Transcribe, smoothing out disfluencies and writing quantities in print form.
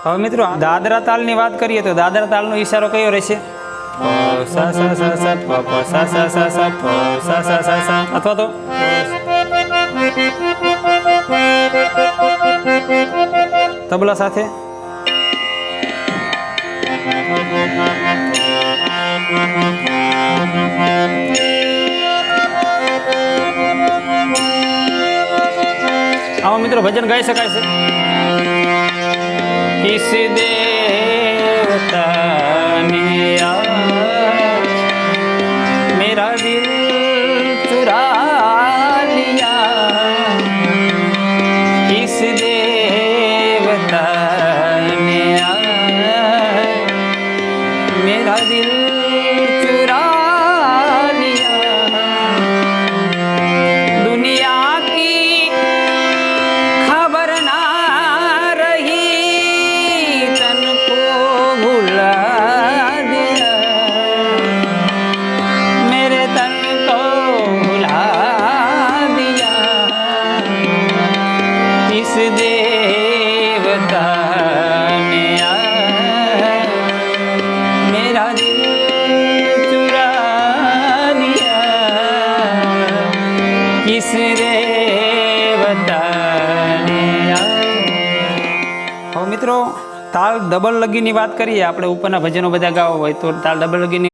હવે મિત્રો દાદરા તાલની વાત કરીએ તો દાદરા તાલનો ઈશારો કયો રહેશે? સા સા સા સા પ પ સા સા સા સા પ સા સા સા સા, અથવા તો તબલા સાથે આવો મિત્રો ભજન ગાઈ શકાય છે। किस देवता ने आज मेरा दिल चुरा लिया, किस देवता ने आज मेरा दिल चुरा लिया, दुनिया की खबर ना रही तन को भुला दिया, मेरे तन को भुला दिया, किस देवता ने आज मेरा दिल चुरा लिया, किस देवता ने आज। હવે મિત્રો તાલ ડબલ લગીની વાત કરીએ આપણે, ઉપરના ભજનો બધા ગાવા હોય તો તાલ ડબલ લગીની